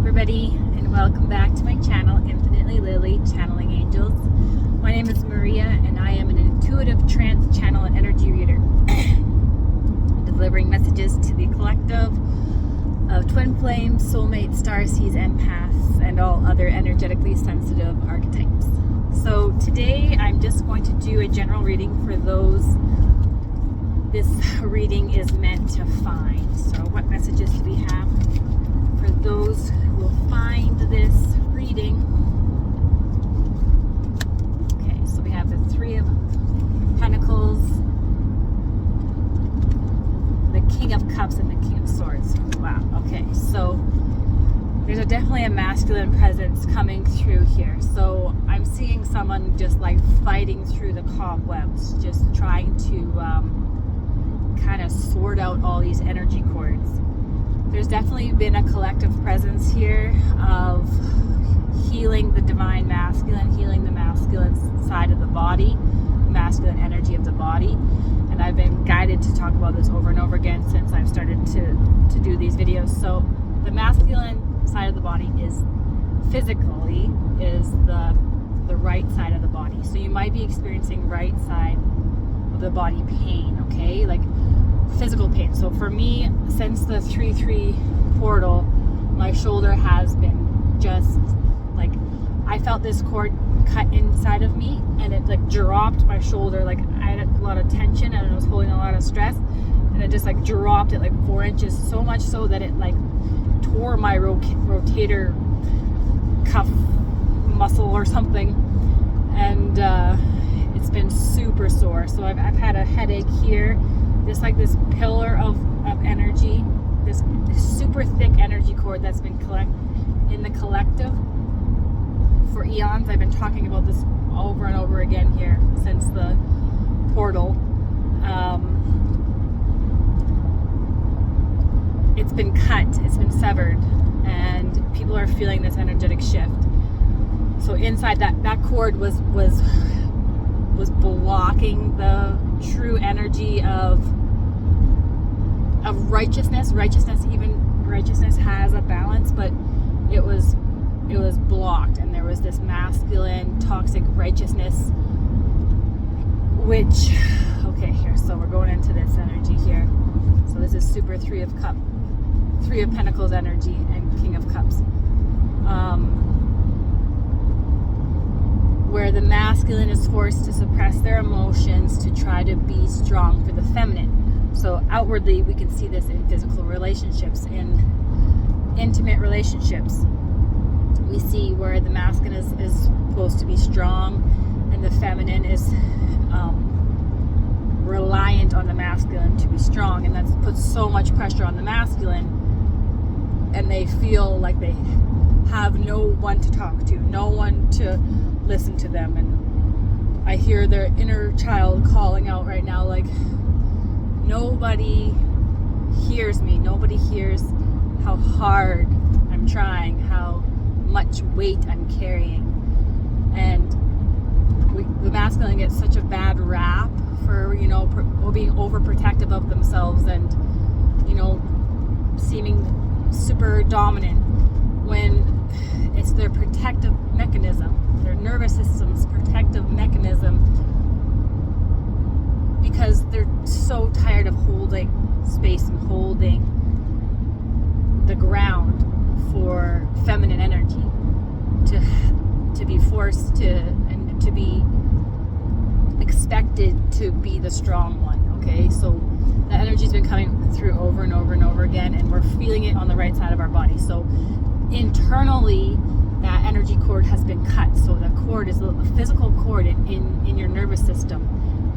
everybody, and welcome back to my channel, Infinitely Lily, Channeling Angels. My name is Maria, and I am an intuitive trance channel and energy reader, delivering messages to the collective of twin flames, soulmates, starseeds, empaths, and all other energetically sensitive archetypes. So today I'm just going to do a general reading for those this reading is meant to find. So what messages do we have for those who will find this reading? Okay, so we have the Three of Pentacles, the King of Cups, and the King of Swords. Wow, okay, so there's definitely a masculine presence coming through here. So I'm seeing someone just like fighting through the cobwebs, just trying to kind of sort out all these energy cords. There's definitely been a collective presence here of healing the divine masculine, healing the masculine side of the body, masculine energy of the body. And I've been guided to talk about this over and over again since I've started to do these videos. So the masculine side of the body is physically is the right side of the body. So you might be experiencing right side of the body pain, okay? Like physical pain. So for me, since the 3-3 portal, my shoulder has been just like, I felt this cord cut inside of me and it like dropped my shoulder. Like I had a lot of tension and I was holding a lot of stress and it just like dropped it like 4 inches, so much so that it like tore my rotator cuff muscle or something. And it's been super sore. So I've had a headache here. Just like this pillar of energy, this super thick energy cord that's been in the collective for eons. I've been talking about this over and over again here since the portal. It's been cut, it's been severed, and people are feeling this energetic shift. So inside that cord was blocking the true energy of righteousness. Righteousness has a balance, but it was blocked, and there was this masculine toxic righteousness, which, okay, here, so we're going into this energy here. So this is super Three of Pentacles energy and King of Cups. Where the masculine is forced to suppress their emotions to try to be strong for the feminine. So outwardly, we can see this in physical relationships, in intimate relationships. We see where the masculine is supposed to be strong and the feminine is reliant on the masculine to be strong. And that puts so much pressure on the masculine, and they feel like they have no one to talk to, no one to listen to them. And I hear their inner child calling out right now, like, nobody hears me, nobody hears how hard I'm trying, how much weight I'm carrying. And the masculine gets such a bad rap for, being overprotective of themselves and, seeming super dominant, when it's their protective mechanism, their nervous system's protective mechanism, because they're so tired of holding space and holding the ground for feminine energy, to be forced to, and to be expected to be the strong one. Okay, so the energy's been coming through over and over and over again, and we're feeling it on the right side of our body. So internally, that energy cord has been cut. So the cord is a physical cord in your nervous system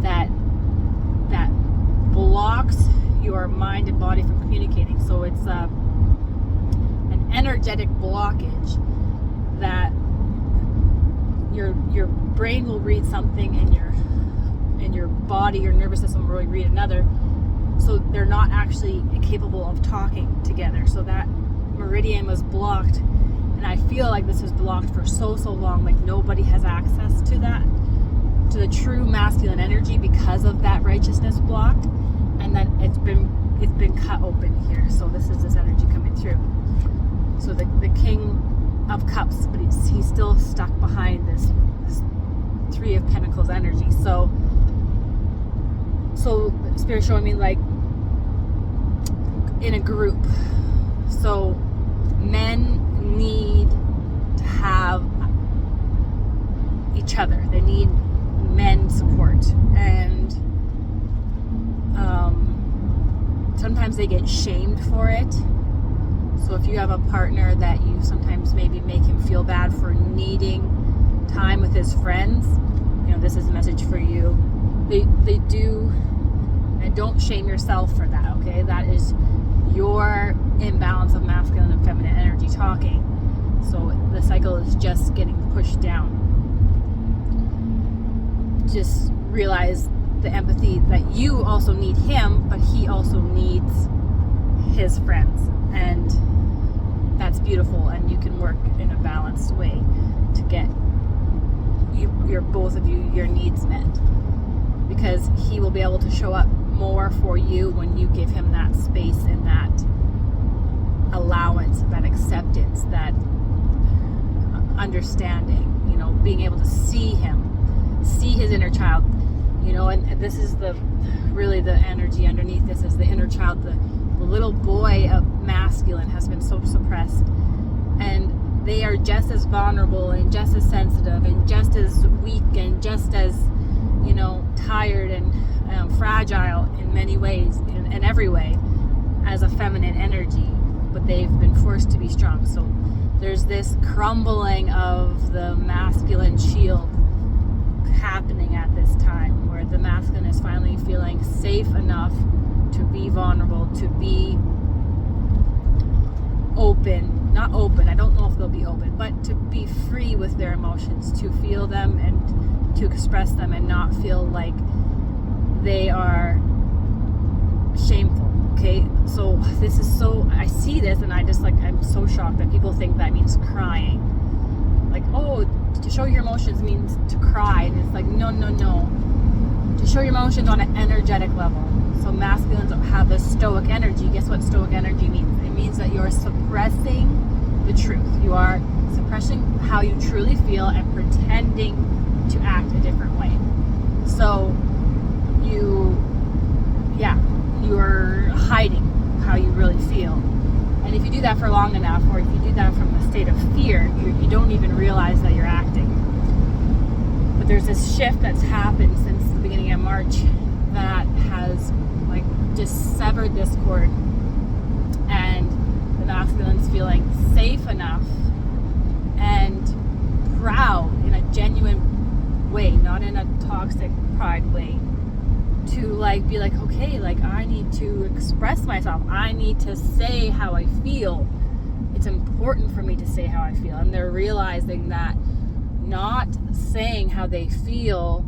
that blocks your mind and body from communicating. So it's an energetic blockage that your brain will read something and your body, your nervous system will read another. So they're not actually capable of talking together. So that meridian was blocked, and I feel like this was blocked for so long. Like nobody has access to that, to the true masculine energy, because of that righteousness blocked. And then it's been cut open here. So this is this energy coming through. So the King of Cups, but he's still stuck behind this Three of Pentacles energy. So Spirit showing me like in a group. So men need to have each other. They need men support, and sometimes they get shamed for it. So if you have a partner that you sometimes maybe make him feel bad for needing time with his friends, this is a message for you. They do, and don't shame yourself for that, okay? That is your imbalance of masculine and feminine energy talking. So the cycle is just getting pushed down. Just realize the empathy that you also need him, but he also needs his friends. And that's beautiful, and you can work in a balanced way to get both of you your needs met, because he will be able to show up more for you when you give him that space and that allowance, that acceptance, that understanding, being able to see him, see his inner child, and this is really the energy underneath this is the inner child. The little boy of masculine has been so suppressed, and they are just as vulnerable and just as sensitive and just as weak and just as tired and fragile in many ways, in every way, as a feminine energy, but they've been forced to be strong. So there's this crumbling of the masculine shield happening at this time, where the masculine is finally feeling safe enough to be vulnerable, to be not open, I don't know if they'll be open, but to be free with their emotions, to feel them and to express them and not feel like they are shameful. Okay, so this is I see this and I'm so shocked that people think that means crying. Like, oh, to show your emotions means to cry, and it's like, no. To show your emotions on an energetic level. So masculines have a stoic energy. Guess what stoic energy means? It means that you're suppressing the truth. You are suppressing how you truly feel and pretending to act a different way. So you're hiding how you really feel. And if you do that for long enough, or if you do that from a state of fear, you don't even realize that you're acting. But there's this shift that's happened since the beginning of March that has just severed this cord, and the masculine's feeling safe enough and proud in a genuine way, not in a toxic pride way, to be like, okay, I need to express myself. I need to say how I feel. It's important for me to say how I feel. And they're realizing that not saying how they feel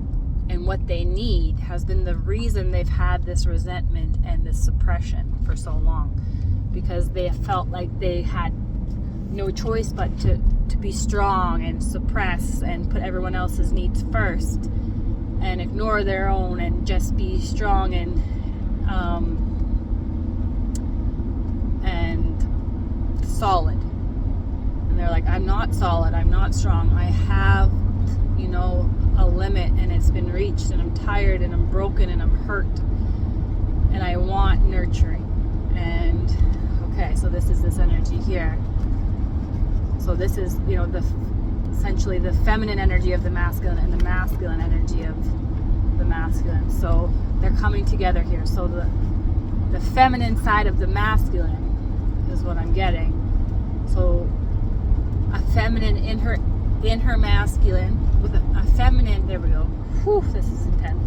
and what they need has been the reason they've had this resentment and this suppression for so long, because they felt like they had no choice but to be strong and suppress and put everyone else's needs first and ignore their own and just be strong and solid. And they're like, I'm not solid, I'm not strong, I have a limit and it's been reached, and I'm tired and I'm broken and I'm hurt and I want nurturing. And okay, so this is this energy here. So this is essentially the feminine energy of the masculine and the masculine energy of the masculine. So they're coming together here. So the feminine side of the masculine is what I'm getting. So a feminine in her masculine with a feminine, there we go. Whew, this is intense.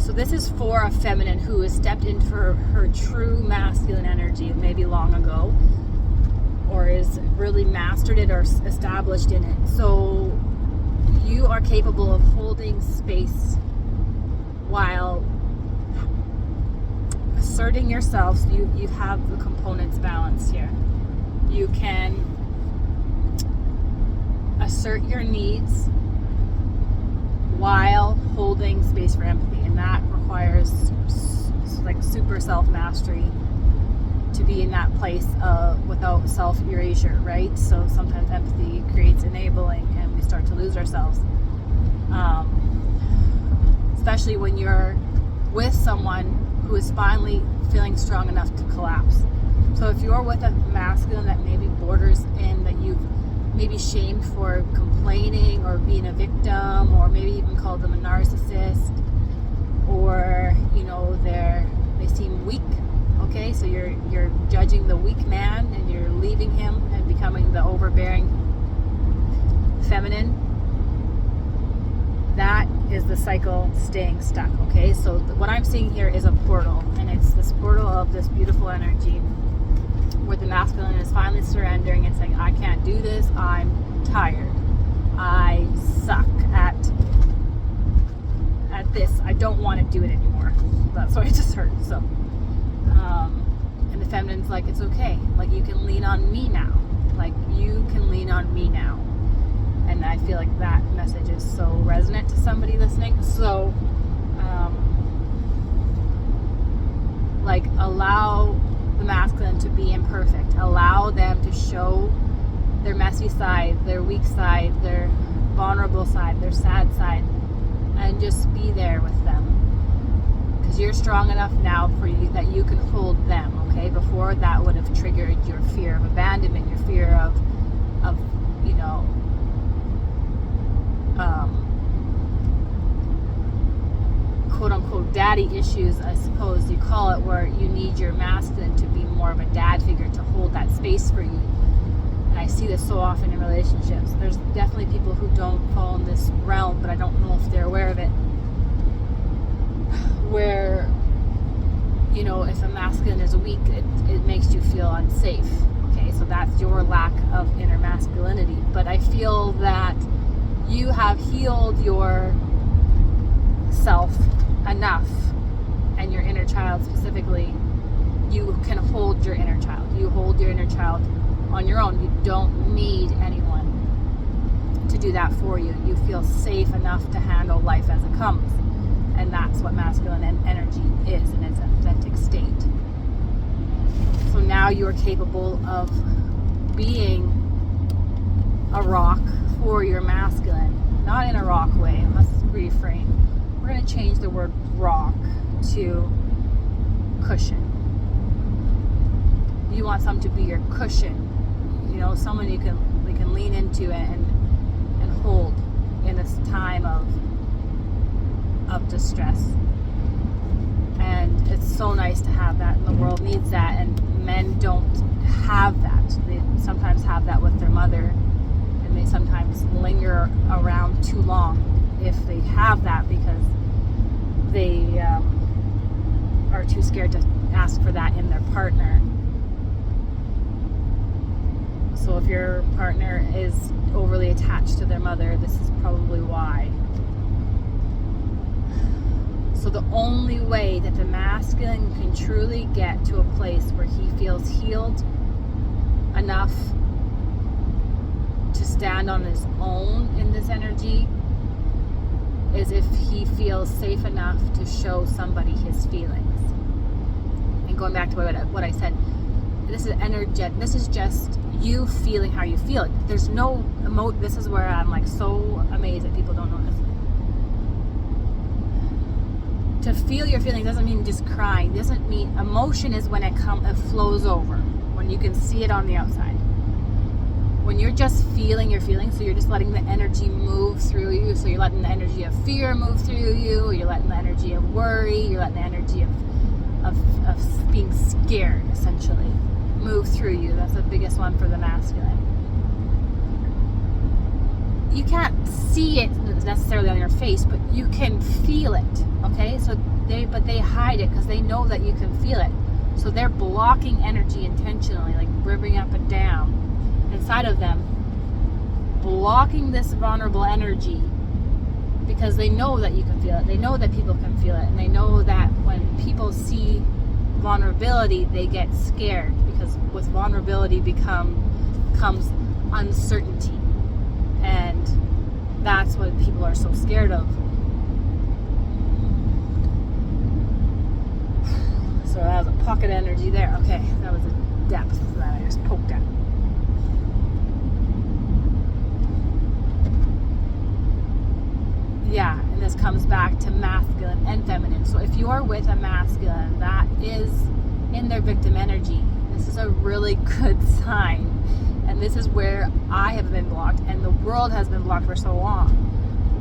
So this is for a feminine who has stepped into her true masculine energy maybe long ago, or is really mastered it or established in it. So you are capable of holding space while asserting yourself. So you have the components balanced here. You can assert your needs while holding space for empathy, and that requires like super self-mastery to be in that place of without self-erasure, right? So sometimes empathy creates enabling and we start to lose ourselves. Especially when you're with someone who is finally feeling strong enough to collapse. So if you're with a masculine that maybe borders in, that you've maybe shamed for complaining or being a victim, or maybe even called them a narcissist, or they seem weak, okay, so you're judging the weak man and you're leaving him and becoming the overbearing feminine. That is the cycle staying stuck, okay? So what I'm seeing here is a portal, and it's this portal of this beautiful energy where the masculine is finally surrendering and saying, I can't do this, I'm tired, I suck at this, I don't want to do it anymore. That's what I just heard. So and the feminine's like, it's okay, like you can lean on me now, like you can lean on me now. And I feel like that message is so resonant to somebody listening. So like allow the masculine to be imperfect, allow them to show their messy side, their weak side, their vulnerable side, their sad side, and just be there with them, because you're strong enough now for you that you can hold them, okay? Before, that would have triggered your fear of abandonment, your fear of quote unquote daddy issues, I suppose you call it, where you need your masculine to be more of a dad figure to hold that space for you. And I see this so often in relationships. There's definitely people who don't fall in this realm, but I don't know if they're aware of it, where if a masculine is weak, it makes you feel unsafe, okay? So that's your lack of inner masculinity. But I feel that you have healed your self enough, and your inner child specifically, you can hold your inner child. You hold your inner child on your own. You don't need anyone to do that for you. You feel safe enough to handle life as it comes. And that's what masculine energy is in its authentic state. So now you're capable of being a rock for your masculine. Not in a rock way. Let's reframe. We're going to change the word rock to cushion. You want someone to be your cushion. Someone we can lean into and hold in this time of distress. And it's so nice to have that, and the world needs that, and men don't have that. They sometimes have that with their mother, and they sometimes linger around too long if they have that, because they are too scared to ask for that in their partner. So if your partner is overly attached to their mother, this is probably why. So the only way that the masculine can truly get to a place where he feels healed enough to stand on his own in this energy is if he feels safe enough to show somebody his feelings. And going back to what I said, this is energetic. This is just you feeling how you feel. There's no this is where I'm like so amazed that people don't know this. To feel your feelings doesn't mean just crying. Doesn't mean emotion is when it flows over, when you can see it on the outside. When you're just feeling your feelings, so you're just letting the energy move through you. So you're letting the energy of fear move through you. You're letting the energy of worry. You're letting the energy of being scared, essentially, move through you. That's the biggest one for the masculine. You can't see it necessarily on your face, but you can feel it, okay? So they hide it because they know that you can feel it. So they're blocking energy intentionally, like ripping up and down inside of them, blocking this vulnerable energy because they know that you can feel it. They know that people can feel it, and they know that when people see vulnerability, they get scared, because with vulnerability comes uncertainty, and that's what people are so scared of. So that was a pocket energy there. Okay, that was a depth that I just poked at. Yeah, and this comes back to masculine and feminine. So if you're with a masculine that is in their victim energy, this is a really good sign. And this is where I have been blocked and the world has been blocked for so long.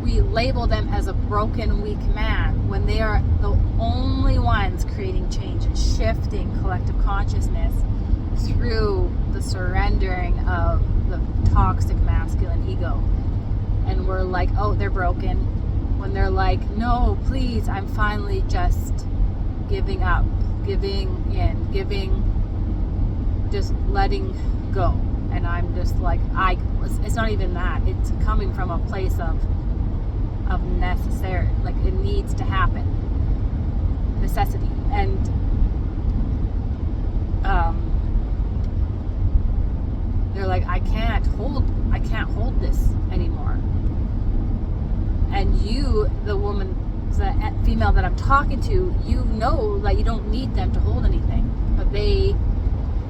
We label them as a broken, weak man when they are the only ones creating change and shifting collective consciousness through the surrendering of the toxic masculine ego. And we're like, oh, they're broken. When they're like, no, please, I'm finally just giving up, giving in, just letting go. And I'm just like, it's not even that. It's coming from a place of necessary, like it needs to happen, necessity. And they're like, I can't hold this anymore. And you, the woman, the female that I'm talking to, you know that you don't need them to hold anything, but they,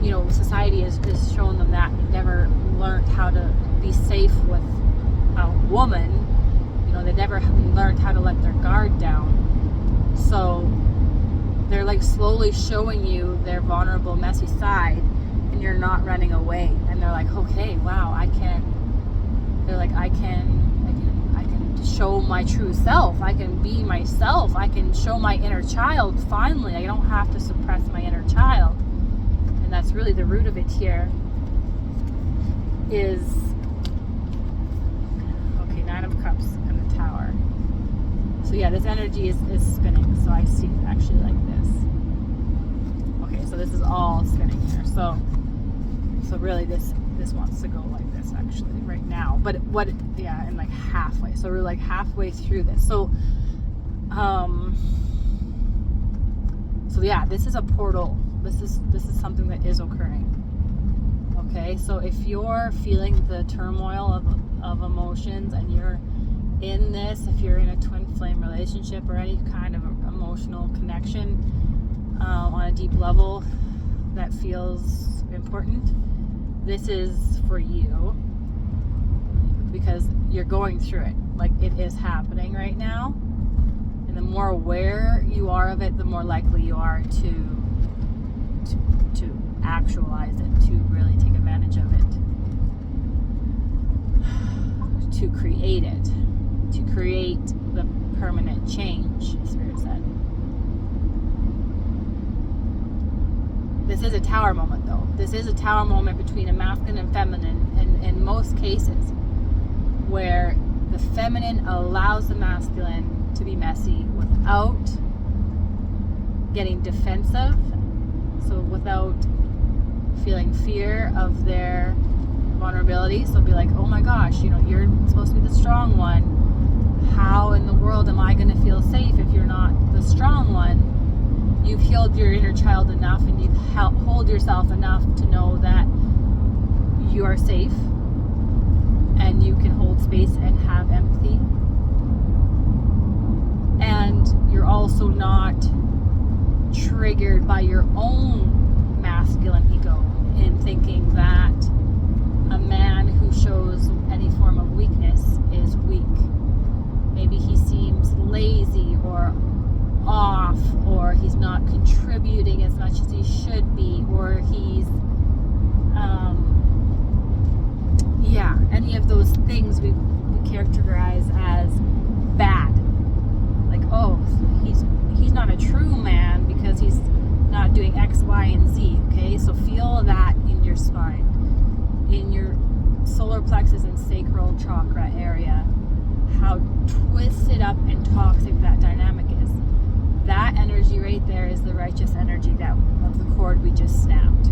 you know, society has shown them that they've never learned how to be safe with a woman. You know, they never learned how to let their guard down. So they're like slowly showing you their vulnerable, messy side, and you're not running away. And they're like, okay, wow, I can show my true self. I can be myself. I can show my inner child. Finally, I don't have to suppress my inner child. And that's really the root of it here. Is okay, 9 of Cups and the Tower. So yeah, this energy is spinning. So I see it actually like this. Okay, so this is all spinning here. So really this wants to go like this actually right now. But and like halfway. So we're like halfway through this. So yeah, this is a portal. This is something that is occurring. Okay, so if you're feeling the turmoil of emotions and you're in this, if you're in a twin flame relationship or any kind of emotional connection on a deep level that feels important, this is for you because you're going through it. Like it is happening right now. And the more aware you are of it, the more likely you are to actualize it, to really take advantage of it, to create it, to create the permanent change, Spirit said. This is a tower moment though. This is a tower moment between a masculine and feminine in most cases, where the feminine allows the masculine to be messy without getting defensive, so without feeling fear of their vulnerability. So be like, oh my gosh, you know, you're supposed to be the strong one. How in the world am I going to feel safe if you're not the strong one? You've healed your inner child enough and you've hold yourself enough to know that you are safe and you can hold space and have empathy. And you're also not triggered by your own masculine ego in thinking that a man who shows any form of weakness is weak. Maybe he seems lazy or off, or he's not contributing as much as he should be, or he's any of those things we characterize as bad. Like, oh, he's not a true man because he's not doing X, Y, and Z. Okay, so feel that in your spine, in your solar plexus and sacral chakra area, how twisted up and toxic that dynamic is. That energy right there is the righteous energy that of the cord we just snapped,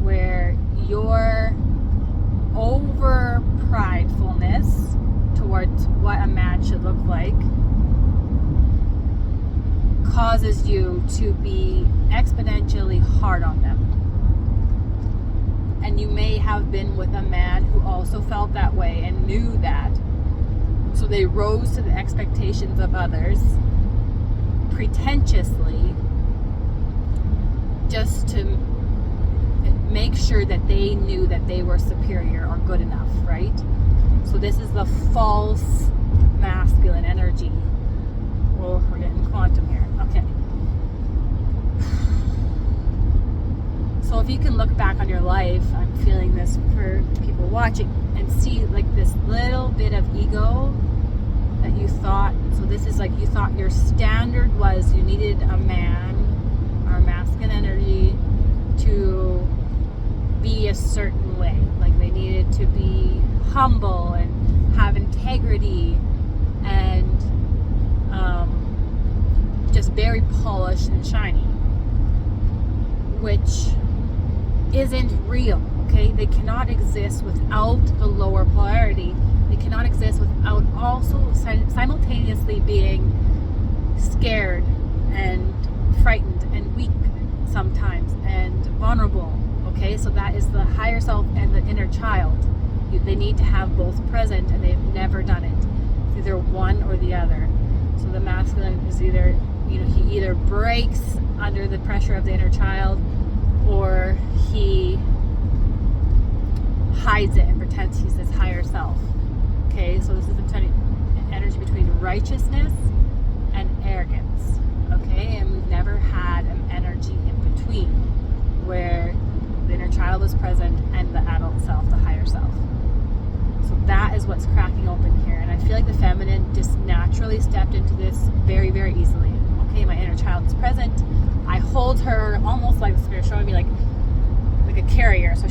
where your over pridefulness towards what a man should look like causes you to be exponentially hard on them. And you may have been with a man who also felt that way and knew that. So they rose to the expectations of others pretentiously just to make sure that they knew that they were superior or good enough, right? So this is the false masculine energy. Oh, we're getting quantum here. Okay. So if you can look back on your life, I'm feeling this for people watching, and see like this little bit of ego that you thought, so this is like you thought your standard was you needed a man or masculine energy to be a certain way. Like they needed to be humble and have integrity and just very polished and shiny, which isn't real, okay? They cannot exist without the lower polarity. They cannot exist without also simultaneously being scared and frightened and weak sometimes and vulnerable, okay? So that is the higher self and the inner child. They need to have both present, and they've never done it. It's either one or the other. So the masculine is either, he either breaks under the pressure of the inner child, or he hides it and pretends he's this higher self. Okay, so this is the energy between righteousness and arrogance. Okay, and we've never had an energy in between where the inner child is present and the adult self, the higher self. So that is what's cracking open here. And I feel like the feminine just naturally stepped into this very, very easily. Okay, my inner child is present. I hold her almost like the spirit showing me like a carrier. So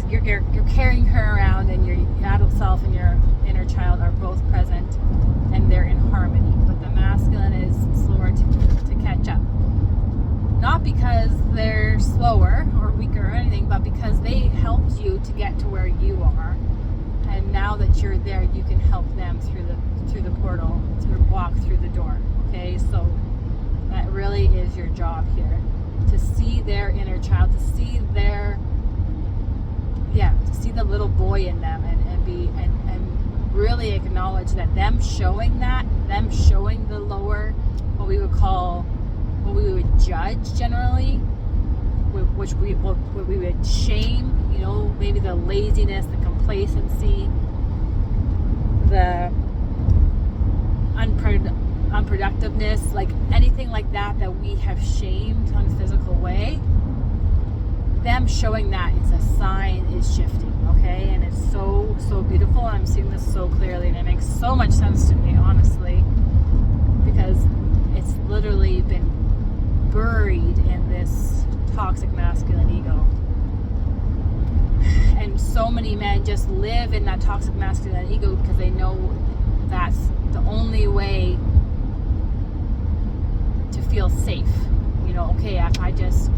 you're carrying her around, and your adult self and your inner child are both present, and they're in harmony. But the masculine is slower to catch up. Not because they're slower or weaker or anything, but because they helped you to get to where you are. And now that you're there, you can help them through the portal, to walk through the door. Okay, so that really is your job here, to see their inner child, to see the little boy in them, and really acknowledge that them showing the lower, what we would judge generally, which we would shame, maybe the laziness, the complacency, the unproductiveness, like anything like that we have shamed on a physical way. Them showing that is a sign is shifting, okay? And it's so beautiful. I'm seeing this so clearly, and it makes so much sense to me, honestly, because it's literally been buried in this toxic masculine ego. And so many men just live in that toxic masculine ego because they know that's the only way to feel safe. Okay, if I just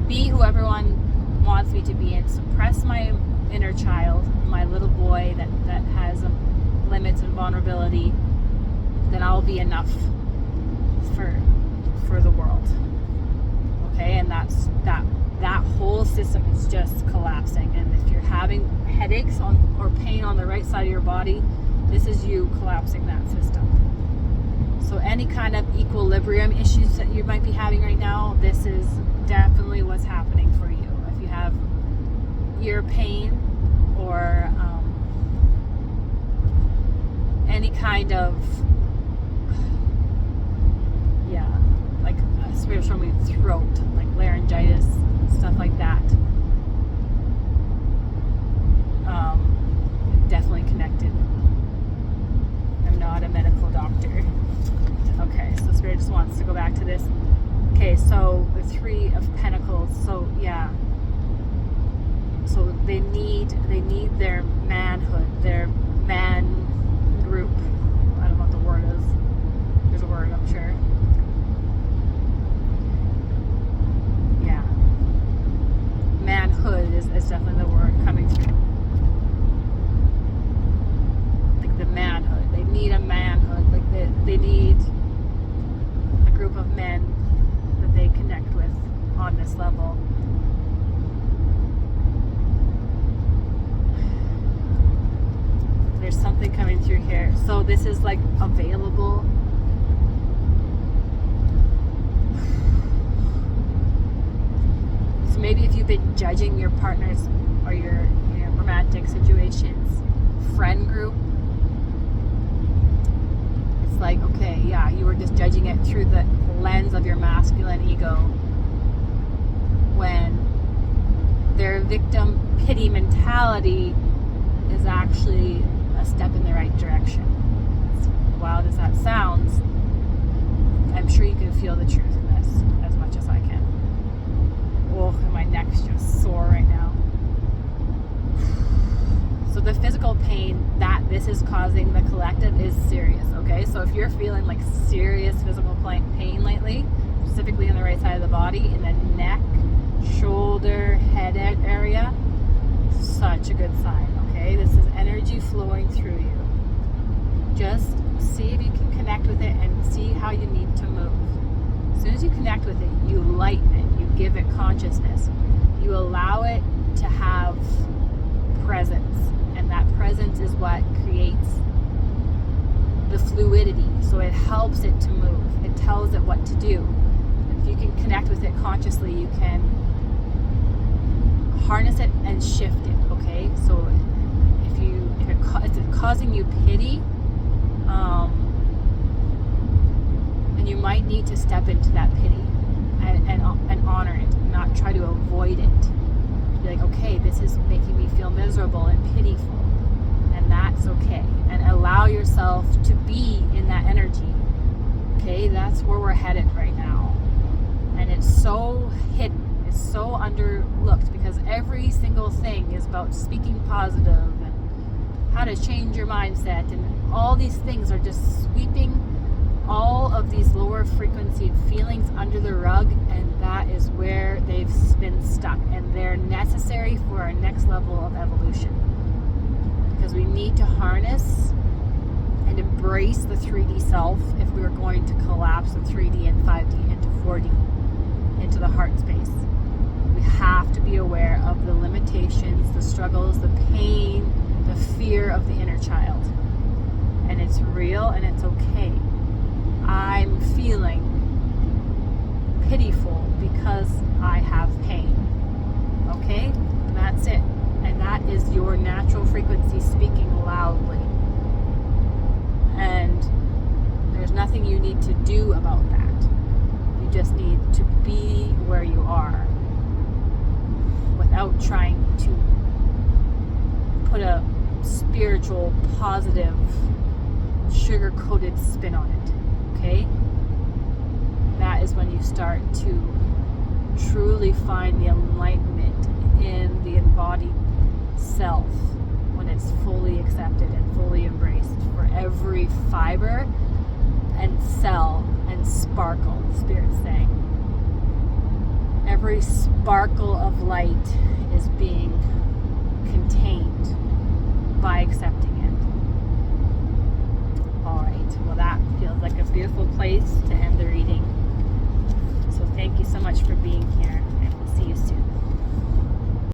be who everyone wants me to be and suppress my inner child, my little boy that has limits and vulnerability, then I'll be enough for the world. Okay, and that whole system is just collapsing. And if you're having headaches or pain on the right side of your body, this is you collapsing that system. So any kind of equilibrium issues that you might be having right now, this is definitely what's happening for you. If you have ear pain or any kind of like spirit showing me throat, like laryngitis, stuff like that, definitely connected. I'm not a medical doctor. Okay, so Spirit just wants to go back to this. Okay, so the Three of Pentacles. So so they need their manhood, their man group. I don't know what the word is. There's a word, I'm sure. Yeah, manhood is definitely the word coming through. Like the manhood. They need a manhood. Like they need a group of men that they connect with on this level. There's something coming through here. So this is like available. maybe if you've been judging your partner's or your romantic situation's friend group, it's like, okay, yeah, you were just judging it through the lens of your masculine ego, when their victim pity mentality is actually a step in the right direction. As wild as that sounds, I'm sure you can feel the truth in this as much as I can. Oh, and my neck's just sore right now. So the physical pain that this is causing the collective is serious, okay? So if you're feeling like serious physical pain lately, specifically in the right side of the body, in the neck, shoulder, head area, such a good sign, okay? This is energy flowing through you. Just see if you can connect with it and see how you need to move. As soon as you connect with it, you lighten it, you give it consciousness, you allow it to have presence, and that presence is what creates the fluidity. So it helps it to move, it tells it what to do. If you can connect with it consciously, you can harness it and shift it, okay? So if it's causing you pity, then you might need to step into that pity and honor it, and not try to avoid it. Be like, okay, this is making me feel miserable and pitiful, and that's okay. And allow yourself to be in that energy, okay? That's where we're headed right now. And it's so hidden, it's so underlooked, because every single thing is about speaking positive and how to change your mindset, and all these things are just sweeping all of these lower frequency feelings under the rug, and that is where they've been stuck, and they're necessary for our next level of evolution, because we need to harness and embrace the 3D self if we are going to collapse the 3D and 5D into 4D, into the heart space. We have to be aware of the limitations, the struggles, the pain, the fear of the inner child. And it's real and it's okay. I'm feeling pitiful because I have pain. Okay? And that's it. And that is your natural frequency speaking loudly. And there's nothing you need to do about that. You just need to be where you are without trying to put a spiritual, positive, sugar-coated spin on it. Okay? That is when you start to truly find the enlightenment in the embodied self, when it's fully accepted and fully embraced for every fiber and cell and sparkle, Spirit's saying. Every sparkle of light is being contained by accepting it. Alright, well that feels like a beautiful place to end the reading. So thank you so much for being here, and we'll see you soon.